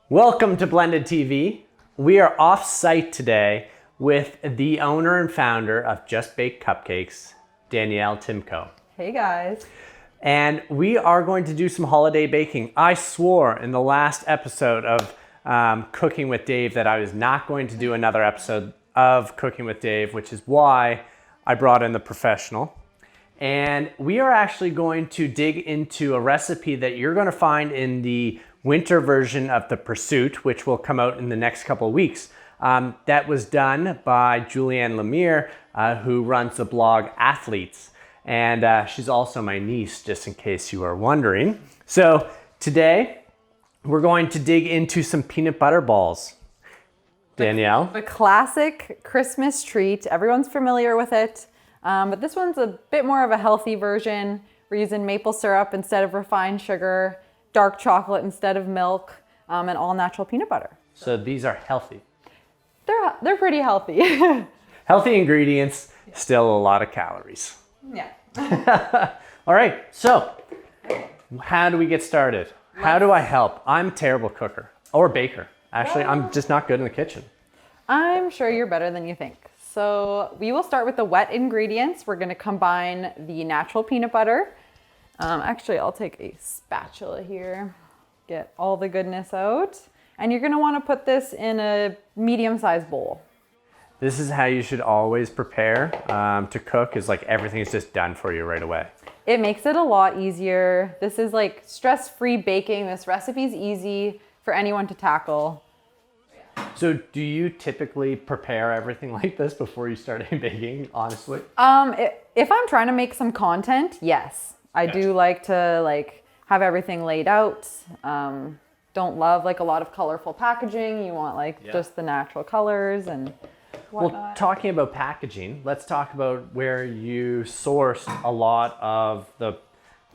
Welcome to Blended TV. We are off-site today with the owner and founder of Just Baked Cupcakes, Danielle Timko. Hey guys. And we are going to do some holiday baking. I swore in the last episode of Cooking with Dave that I was not going to do another episode of Cooking with Dave, which is why I brought in the professional. And we are actually going to dig into a recipe that you're going to find in the winter version of The Pursuit, which will come out in the next couple of weeks. That was done by Julianne Lemire, who runs the blog Athletes. And she's also my niece, just in case you are wondering. So today, we're going to dig into some peanut butter balls. Danielle? The classic Christmas treat. Everyone's familiar with it. But this one's a bit more of a healthy version. We're using maple syrup instead of refined sugar, dark chocolate instead of milk, and all natural peanut butter. So these are healthy. They're pretty healthy. Healthy ingredients, still a lot of calories. Yeah. All right, so how do we get started? How do I help? I'm a terrible cooker or baker. Actually, I'm just not good in the kitchen. I'm sure you're better than you think. So we will start with the wet ingredients. We're gonna combine the natural peanut butter. Actually, I'll take a spatula here, get all the goodness out. And you're gonna wanna put this in a medium-sized bowl. This is how you should always prepare to cook, is like everything is just done for you right away. It makes it a lot easier. This is like stress-free baking. This recipe is easy for anyone to tackle. So do you typically prepare everything like this before you start baking, honestly? If I'm trying to make some content, yes. I do like to have everything laid out. Don't love a lot of colorful packaging. You want just the natural colors and whatnot. Well, talking about packaging, let's talk about where you sourced a lot of the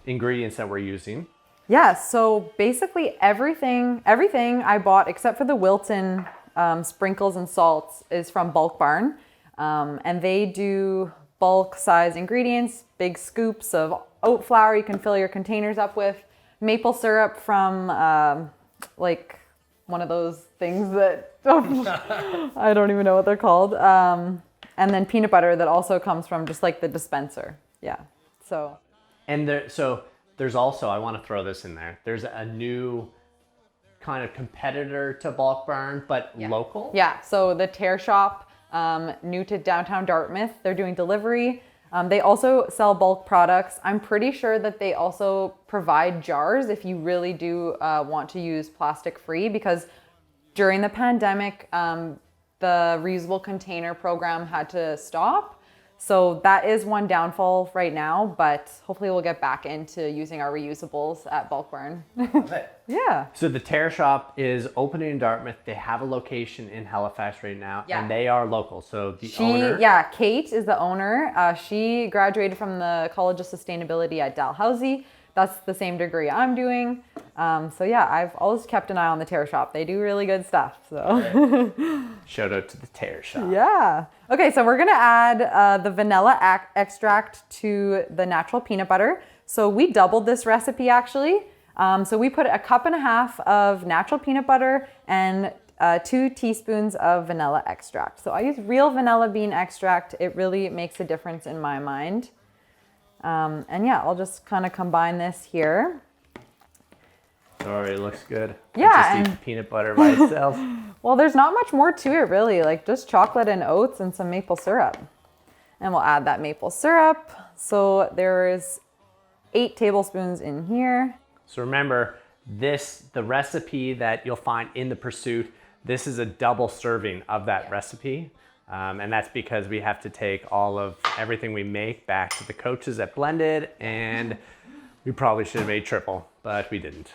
ingredients that we're using. Yeah, so basically everything I bought except for the Wilton sprinkles and salts is from Bulk Barn. And they do bulk size ingredients, big scoops of oat flour you can fill your containers up with, maple syrup from one of those things that I don't even know what they're called. And then peanut butter that also comes from just the dispenser. Yeah, so. And there's also, I want to throw this in there, there's a new kind of competitor to Bulk Barn, but local? Yeah, so the Tear Shop, new to downtown Dartmouth, they're doing delivery. They also sell bulk products. I'm pretty sure that they also provide jars if you really do want to use plastic free, because during the pandemic, the reusable container program had to stop. So that is one downfall right now, but hopefully we'll get back into using our reusables at Bulk Barn. Yeah. So the Tear Shop is opening in Dartmouth. They have a location in Halifax right now, and they are local. So the owner... Yeah, Kate is the owner. She graduated from the College of Sustainability at Dalhousie. That's the same degree I'm doing. So yeah, I've always kept an eye on the Tear Shop. They do really good stuff. So shout out to the Tear Shop. Yeah. Okay, so we're gonna add the vanilla extract to the natural peanut butter. So we doubled this recipe actually. So we put 1.5 cups of natural peanut butter and 2 teaspoons of vanilla extract. So I use real vanilla bean extract. It really makes a difference in my mind. And yeah, I'll just kind of combine this here. Sorry, it looks good. Yeah. Just eat peanut butter by itself. Well, there's not much more to it really, just chocolate and oats and some maple syrup. And we'll add that maple syrup. So there's 8 tablespoons in here. So remember, the recipe that you'll find in The Pursuit, this is a double serving of that recipe. And that's because we have to take all of everything we make back to the coaches at Blended, and we probably should have made triple, but we didn't.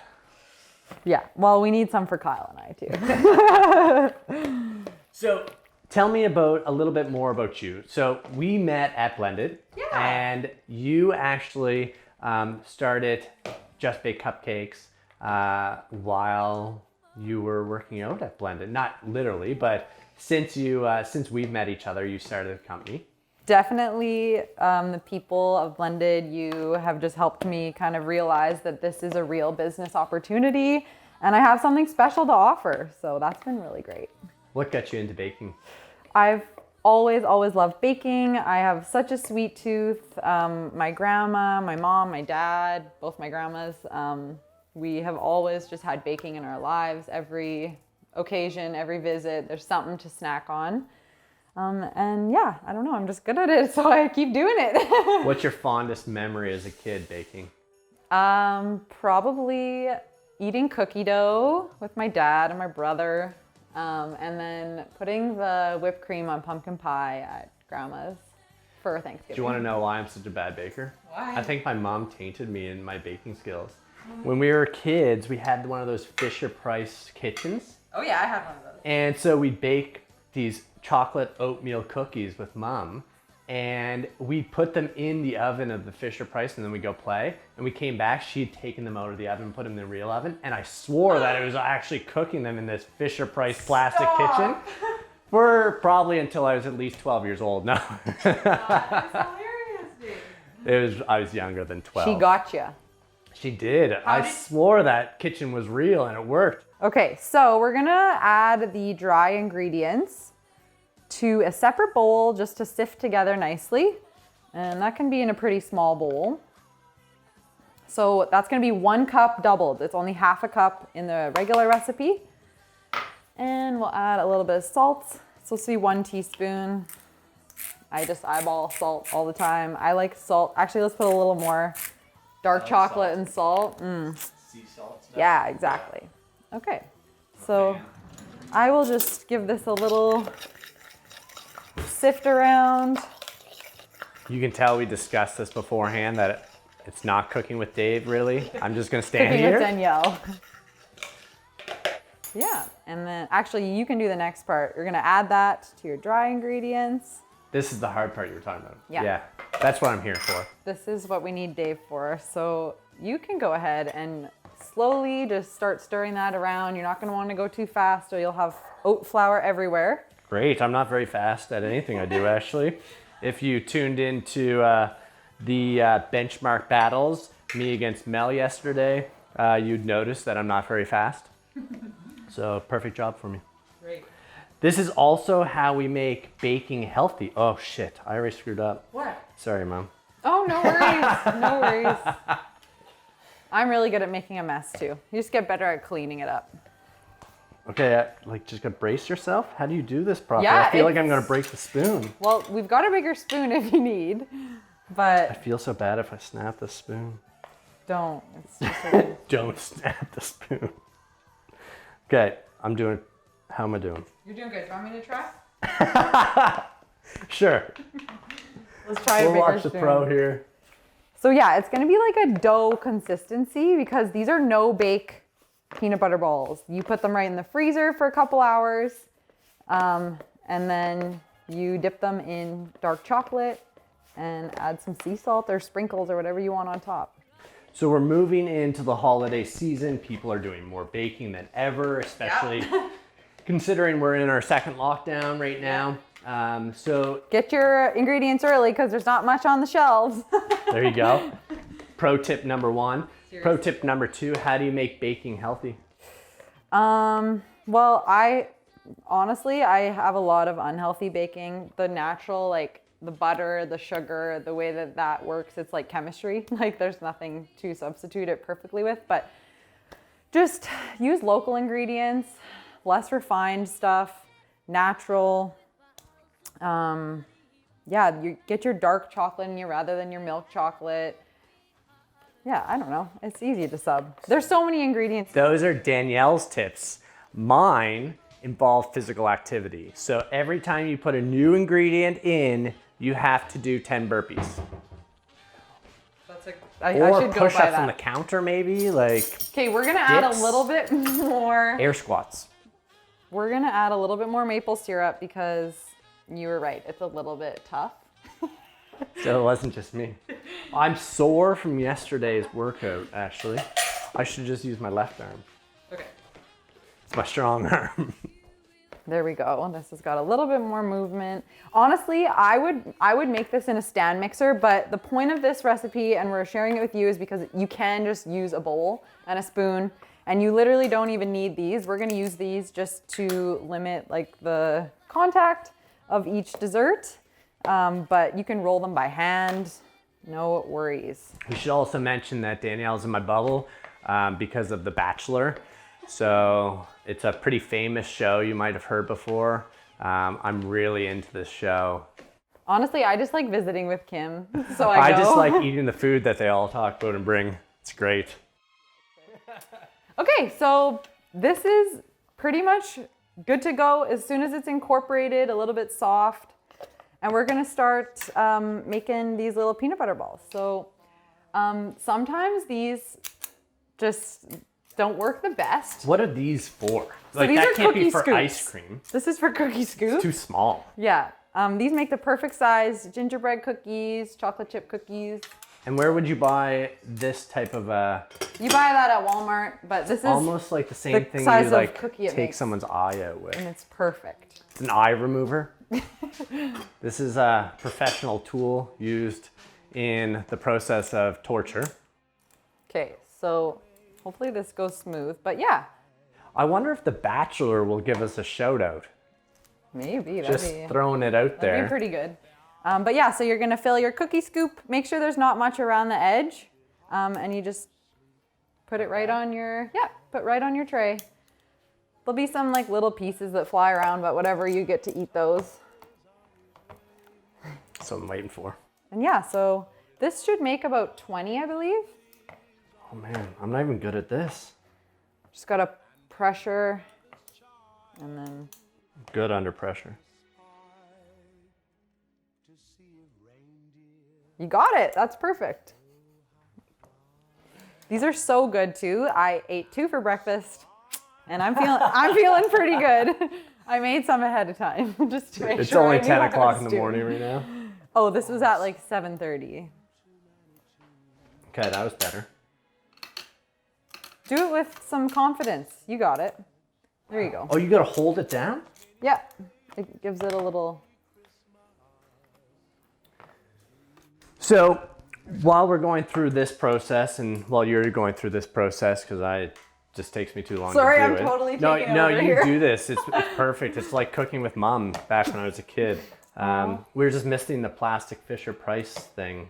Yeah, well, we need some for Kyle and I too. So tell me a little bit more about you. So we met at Blended, and you actually started Just Baked Cupcakes while you were working out at Blended. Not literally, but since we've met each other, you started a company. Definitely the people of Blended, you have just helped me kind of realize that this is a real business opportunity. And I have something special to offer, so that's been really great. What got you into baking? I've always loved baking. I have such a sweet tooth. My grandma, my mom, my dad, both my grandmas, we have always just had baking in our lives. Every occasion, every visit, there's something to snack on. And yeah, I don't know, I'm just good at it, so I keep doing it. What's your fondest memory as a kid baking? Probably eating cookie dough with my dad and my brother. And then putting the whipped cream on pumpkin pie at grandma's for Thanksgiving. Do you want to know why I'm such a bad baker? Why? I think my mom tainted me in my baking skills. When we were kids, we had one of those Fisher-Price kitchens. Oh yeah, I had one of those. And so we'd bake these chocolate oatmeal cookies with mom. And we put them in the oven of the Fisher-Price, and then we go play. And we came back, she'd taken them out of the oven, put them in the real oven, and I swore that it was actually cooking them in this Fisher-Price plastic kitchen for probably until I was at least 12 years old. No. That's hilarious, dude. I was younger than 12. She got you. She did. I swore that kitchen was real, and it worked. Okay, so we're gonna add the dry ingredients to a separate bowl just to sift together nicely. And that can be in a pretty small bowl. So that's gonna be 1 cup doubled. It's only half a cup in the regular recipe. And we'll add a little bit of salt. It's supposed to be 1 teaspoon. I just eyeball salt all the time. I like salt. Actually, let's put a little more. Dark chocolate and salt. Sea salt stuff. Yeah, exactly. Okay, so I will just give this a little sift around. You can tell we discussed this beforehand that it's not cooking with Dave, really. I'm just gonna stand Cooking here. with Danielle. Yeah, and then actually you can do the next part. You're gonna add that to your dry ingredients. This is the hard part you were talking about. Yeah. That's what I'm here for. This is what we need Dave for. So you can go ahead and slowly just start stirring that around. You're not gonna wanna go too fast or you'll have oat flour everywhere. Great. I'm not very fast at anything I do, actually. If you tuned into the benchmark battles, me against Mel yesterday, you'd notice that I'm not very fast. So perfect job for me. Great. This is also how we make baking healthy. Oh shit, I already screwed up. What? Sorry, Mom. Oh, no worries. No worries. I'm really good at making a mess too. You just get better at cleaning it up. Okay, just gotta brace yourself. How do you do this properly? Yeah, I feel like I'm gonna break the spoon. Well, we've got a bigger spoon if you need, I but feel so bad if I snap the spoon. don't. It's just a, Don't snap the spoon. Okay, I'm doing. How am I doing? You're doing good. Do you want me to try? Sure. Let's try a We'll bigger watch the spoon. pro here. So yeah, it's gonna be like a dough consistency because these are no bake peanut butter balls. You put them right in the freezer for a couple hours, and then you dip them in dark chocolate and add some sea salt or sprinkles or whatever you want on top. So we're moving into the holiday season. People are doing more baking than ever, especially considering we're in our second lockdown right now. So Get your ingredients early because there's not much on the shelves. there you go. Pro tip number 1. Seriously. Pro tip number 2, how do you make baking healthy? Well, I have a lot of unhealthy baking. The natural, like the butter, the sugar, the way that works, it's like chemistry. Like there's nothing to substitute it perfectly with, but just use local ingredients, less refined stuff, natural. Yeah, you get your dark chocolate in you rather than your milk chocolate. Yeah, I don't know. It's easy to sub. There's so many ingredients. Those are Danielle's tips. Mine involve physical activity. So every time you put a new ingredient in, you have to do 10 burpees. That's I Or should go push by ups on the that. counter maybe, like Okay, we're gonna add a dips. little bit more. air squats. We're gonna add a little bit more maple syrup because you were right. It's a little bit tough. So it wasn't just me. I'm sore from yesterday's workout, actually. I should just use my left arm. Okay. It's my strong arm. There we go. This has got a little bit more movement. Honestly, I would make this in a stand mixer, but the point of this recipe, and we're sharing it with you, is because you can just use a bowl and a spoon And you literally don't even need these. We're gonna use these just to limit like the contact of each dessert. But you can roll them by hand, no worries. We should also mention that Danielle's in my bubble because of The Bachelor. So it's a pretty famous show you might have heard before. I'm really into this show. Honestly, I just like visiting with Kim, so I go. I just like eating the food that they all talk about and bring. It's great. Okay, so this is pretty much good to go as soon as it's incorporated, a little bit soft. And we're gonna start making these little peanut butter balls. So sometimes these just don't work the best. What are these for? So Like these that are can't be cookie for scoops. ice cream. This is for cookie scoops. It's too small. Yeah, these make the perfect size gingerbread cookies, chocolate chip cookies. And where would you buy this type of You buy that at Walmart, but this is almost like the same thing size you of like cookie it take makes. someone's eye out with. and it's perfect. It's an eye remover. This is a professional tool used in the process of torture. Okay, so hopefully this goes smooth, but yeah, I wonder if The Bachelor will give us a shout out. maybe Just throwing it out that'd there. be pretty good. But yeah, so you're gonna fill your cookie scoop. Make sure there's not much around the edge, and you just put it right on your put right on your tray. There'll be some like little pieces that fly around, but whatever, you get to eat those. That's what I'm waiting for. And yeah, so this should make about 20, I believe. Oh man, I'm not even good at this. Just gotta pressure, and then Good under pressure. you got it. That's perfect. These are so good too. I ate 2 for breakfast, and I'm feeling pretty good. I made some ahead of time just to make It's sure. only I knew 10 what I o'clock was in the doing. morning right now. Oh, this was at like 7:30. Okay, that was better. Do it with some confidence. You got it. There you go. Oh, you gotta hold it down? Yeah, it gives it a little. So while we're going through this process, and while you're going through this process, because it just takes me too long Sorry, to do I'm it. totally no, taking no, over you here. do this. It's perfect. It's like cooking with mom back when I was a kid. We were just missing the plastic Fisher Price thing.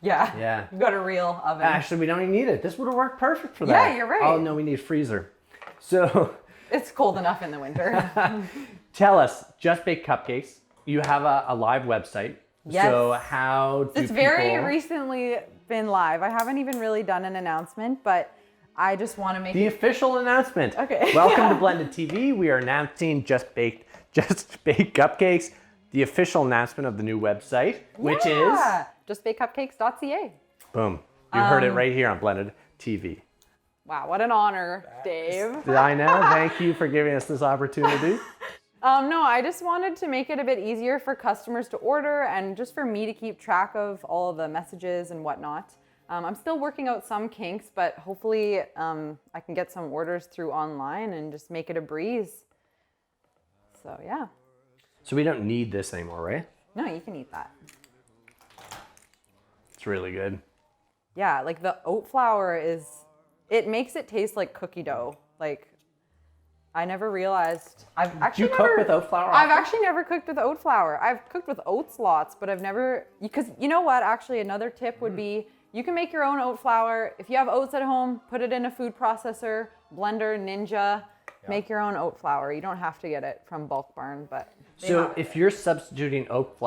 Yeah. Yeah. You got a real oven. Actually, we don't even need it. This would have worked perfect for that. Yeah, you're right. Oh no, we need a freezer. So It's cold enough in the winter. tell us, Just Baked Cupcakes. You have a live website. Yes. So how do It's very people- recently been live. I haven't even really done an announcement, but I just want to make The it. official announcement. Okay. Welcome to Blended TV. We are announcing Just Baked Cupcakes, the official announcement of the new website, which is justbakecupcakes.ca. boom. You heard it right here on Blended TV. Wow, what an honor, Dave. Did I know? Thank you for giving us this opportunity. No, I just wanted to make it a bit easier for customers to order and just for me to keep track of all of the messages and whatnot. I'm still working out some kinks, but hopefully I can get some orders through online and just make it a breeze. So yeah. So we don't need this anymore, right? No, you can eat that. It's really good. Yeah, like the oat flour it makes it taste like cookie dough. Like, I never realized. I've actually Do you cook with oat flour I've often? actually never cooked with oat flour. I've cooked with oats lots, but I've never, because you know what? Actually, another tip would be you can make your own oat flour. If you have oats at home, put it in a food processor, blender, Ninja, make your own oat flour. You don't have to get it from Bulk Barn, but. they So have it. if you're substituting oat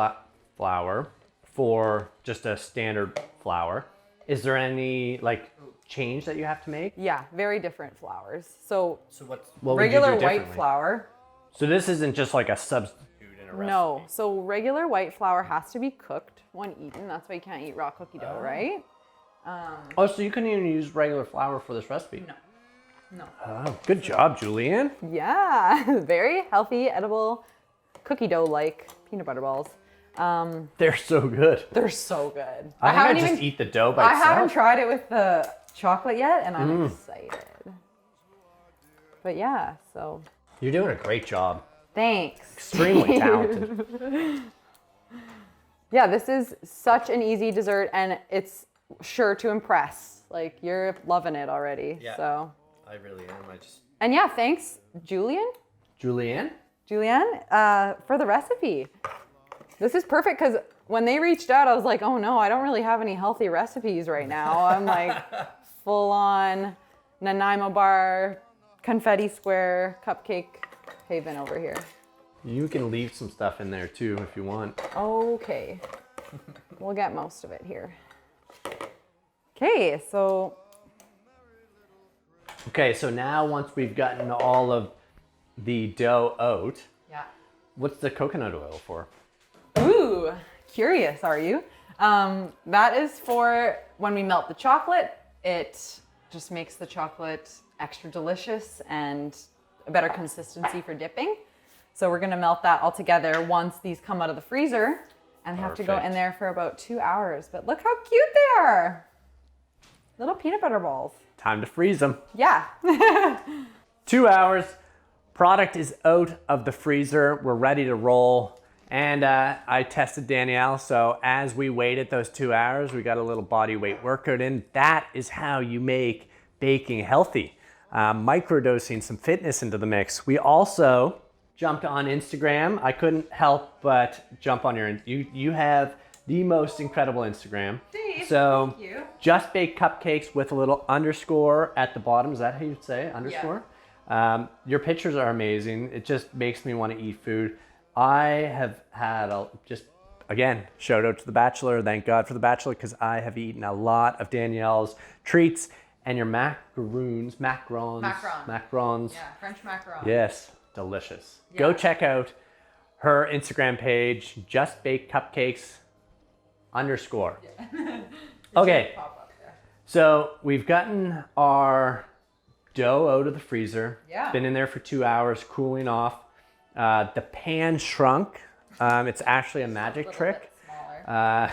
flour for just a standard flour, is there any like change that you have to make? Yeah, very different flours. So What would regular you do white differently? flour. So this isn't just like a substitute in a recipe. No, so regular white flour has to be cooked when eaten. That's why you can't eat raw cookie dough, right? Oh, so you couldn't even use regular flour for this recipe? No. Oh, good job, Julianne. Yeah, very healthy, edible, cookie dough-like peanut butter balls. They're so good. They're so good. I think haven't I just even eat the dough by I itself. haven't tried it with the chocolate yet, and I'm excited. But yeah, so You're doing a great job. thanks. Extremely talented. Yeah, this is such an easy dessert, and it's sure to impress. Like, you're loving it already. Yeah. So I really am. And yeah, thanks, Julianne, for the recipe. This is perfect because when they reached out, I was like, oh no, I don't really have any healthy recipes right now. I'm like full on Nanaimo bar, confetti square, cupcake haven over here. You can leave some stuff in there too if you want. Okay. We'll get most of it here. Okay, so now once we've gotten all of the dough out, yeah. what's the coconut oil for? Ooh, curious, are you? That is for when we melt the chocolate. It just makes the chocolate extra delicious and a better consistency for dipping. So we're gonna melt that all together once these come out of the freezer, and they have to go in there for about 2 hours. But look how cute they are. Little peanut butter balls. Time to freeze them. Yeah. 2 hours, product is out of the freezer. We're ready to roll. And I tested Danielle, so as we waited those 2 hours, we got a little body weight workout in. That is how you make baking healthy. Microdosing some fitness into the mix. We also jumped on Instagram. I couldn't help but jump on you have the most incredible Instagram. Dave, so thank you. Just Baked Cupcakes with a little underscore at the bottom. Is that how you'd say it? Underscore? Yeah. Your pictures are amazing. It just makes me want to eat food. I have had again, shout out to The Bachelor. Thank God for The Bachelor, because I have eaten a lot of Danielle's treats and your macarons. Macarons. Yeah, French macarons. Yes, delicious. Yeah. Go check out her Instagram page, Just Baked Cupcakes _. Yeah. Okay, so we've gotten our dough out of the freezer. Yeah. It's been in there for 2 hours, cooling off. The pan shrunk. It's actually a magic trick. Now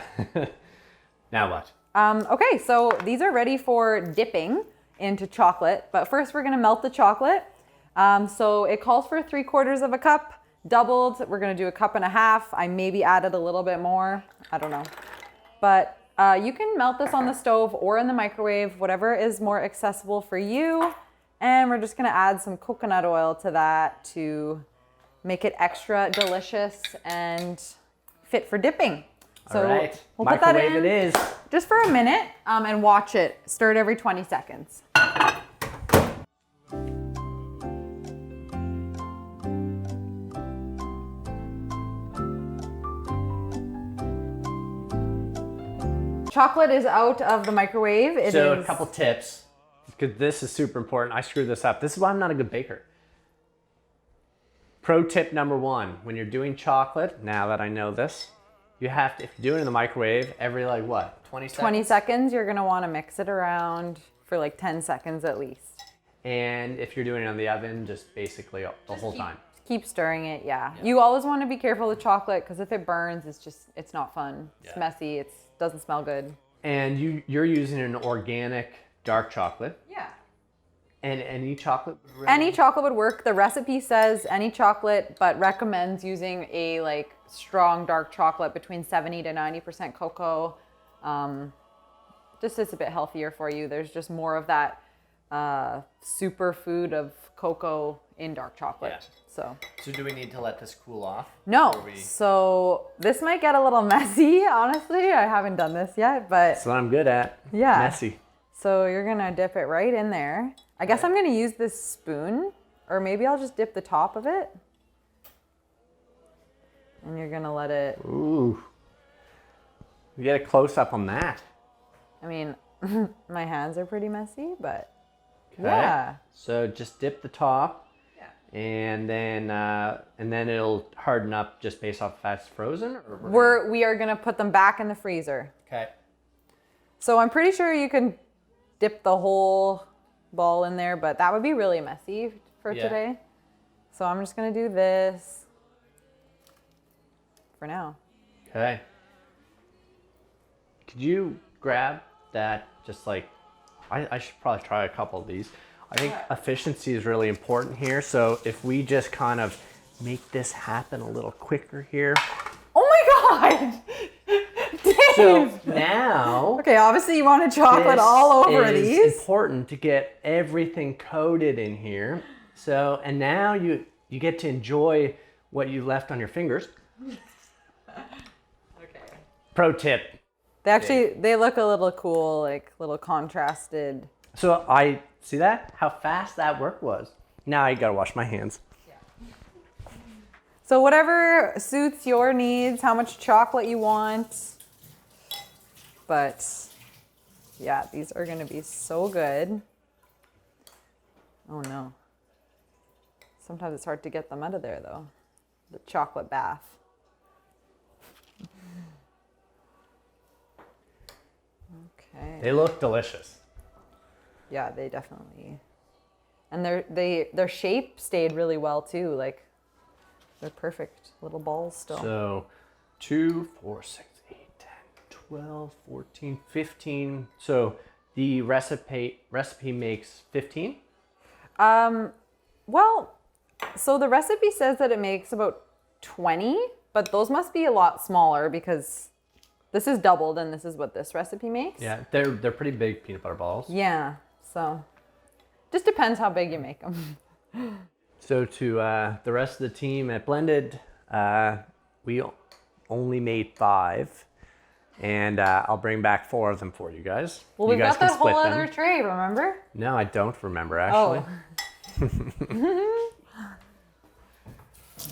what? Okay, so these are ready for dipping into chocolate, but first we're gonna melt the chocolate. So it calls for 3/4 cup, doubled. We're gonna do 1.5 cups. I maybe added a little bit more, I don't know. But you can melt this on the stove or in the microwave, whatever is more accessible for you. And we're just gonna add some coconut oil to that to make it extra delicious and fit for dipping. So all right, we'll put that in it is. just for a minute and watch it. Stir it every 20 seconds. Chocolate is out of the microwave. A couple tips, because this is super important. I screwed this up. This is why I'm not a good baker. Pro tip number 1, when you're doing chocolate, now that I know this, you have to, if you do it in the microwave, every 20 seconds? 20 seconds, you're gonna wanna mix it around for 10 seconds at least. And if you're doing it on the oven, just basically the whole time. Keep stirring it, yeah. You always wanna be careful with chocolate, because if it burns, it's not fun. It's messy, it doesn't smell good. And you're using an organic dark chocolate. Yeah. And any chocolate would really... Any chocolate would work. The recipe says any chocolate, but recommends using a strong dark chocolate between 70 to 90% cocoa. Just it's a bit healthier for you. There's just more of that superfood of cocoa in dark chocolate. Yeah. So do we need to let this cool off? No. So this might get a little messy, honestly. I haven't done this yet, but... That's what I'm good at. Yeah. Messy. So you're gonna dip it right in there. I guess I'm gonna use this spoon, or maybe I'll just dip the top of it. And you're gonna let it... Ooh. You get a close up on that. I mean, my hands are pretty messy, but okay. Yeah. So just dip the top, and then it'll harden up just based off if that's frozen. Or we are gonna put them back in the freezer. Okay. So I'm pretty sure you can dip the whole ball in there, but that would be really messy for today. So I'm just gonna do this for now. Okay. Could you grab that? Just I should probably try a couple of these. I think efficiency is really important here. So if we just kind of make this happen a little quicker here. Oh my God! So now, Okay, obviously you wanted chocolate all over this these. is important to get everything coated in here. So, and now you get to enjoy what you left on your fingers. Okay. Pro tip. They look a little cool, like little contrasted. So I see that? How fast that work was. Now I gotta wash my hands. So whatever suits your needs, how much chocolate you want. But yeah, these are gonna be so good. Oh no. Sometimes it's hard to get them out of there though. The chocolate bath. Okay. They look delicious. Yeah, they definitely. And their shape stayed really well too. Like they're perfect little balls still. So 2, 4, 6, 8, 10, 12, 14, 15. So the recipe makes 15? Well, so the recipe says that it makes about 20, but those must be a lot smaller because this is doubled and this is what this recipe makes. Yeah, they're pretty big peanut butter balls. Yeah, so just depends how big you make them. So to the rest of the team at Blended, we only made 5. And I'll bring back 4 of them for you guys. Well, you we've guys got can that whole split them. other tray, remember? No, I don't remember actually. Oh.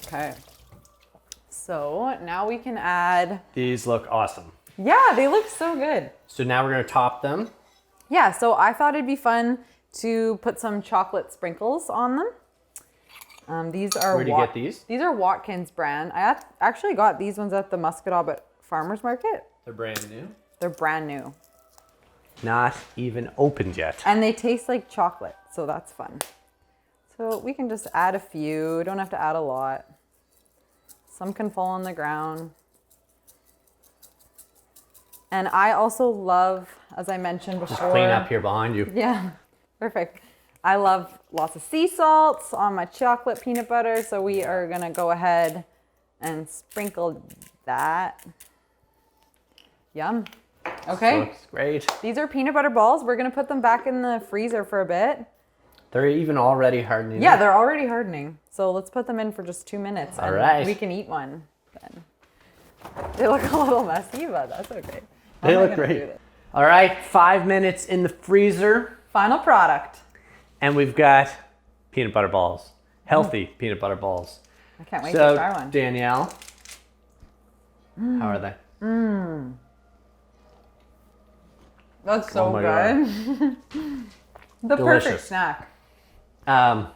Okay. So now we can add. These look awesome. Yeah, they look so good. So now we're gonna top them. Yeah, so I thought it'd be fun to put some chocolate sprinkles on them. These are Where do you get these? These are Watkins brand. I actually got these ones at the Muscatauba Farmers Market. They're brand new. They're brand new. Not even opened yet. And they taste like chocolate, so that's fun. So we can just add a few. Don't have to add a lot. Some can fall on the ground. And I also love, as I mentioned before. Clean up here behind you. Yeah, perfect. I love lots of sea salts on my chocolate peanut butter, so we are gonna go ahead and sprinkle that. Yum. Okay. Looks great. These are peanut butter balls. We're gonna put them back in the freezer for a bit. They're even already hardening. Yeah, up. they're already hardening. So let's put them in for just 2 minutes. All and right. we can eat one then. They look a little messy, but that's okay. How They am I look gonna great. do this? All right, 5 minutes in the freezer. Final product. And we've got peanut butter balls. Healthy peanut butter balls. I can't wait So, to try one. Danielle, how are they? That's so Oh my good. The Delicious. perfect snack. I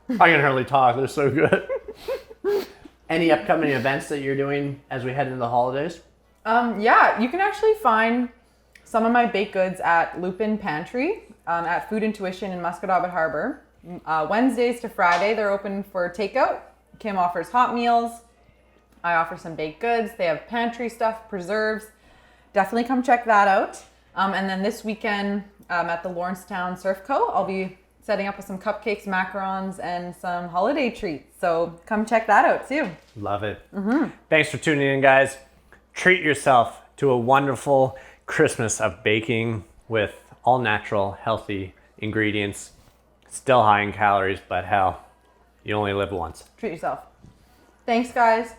can hardly talk. They're so good. Any upcoming events that you're doing as we head into the holidays? Yeah, you can actually find some of my baked goods at Lupin Pantry at Food Intuition in Muscatauba Harbor. Wednesdays to Friday, they're open for takeout. Kim offers hot meals. I offer some baked goods. They have pantry stuff, preserves. Definitely come check that out. And then this weekend at the Lawrencetown Surf Co., I'll be setting up with some cupcakes, macarons, and some holiday treats. So come check that out too. Love it. Thanks for tuning in, guys. Treat yourself to a wonderful Christmas of baking with all natural, healthy ingredients. Still high in calories, but hell, you only live once. Treat yourself. Thanks, guys.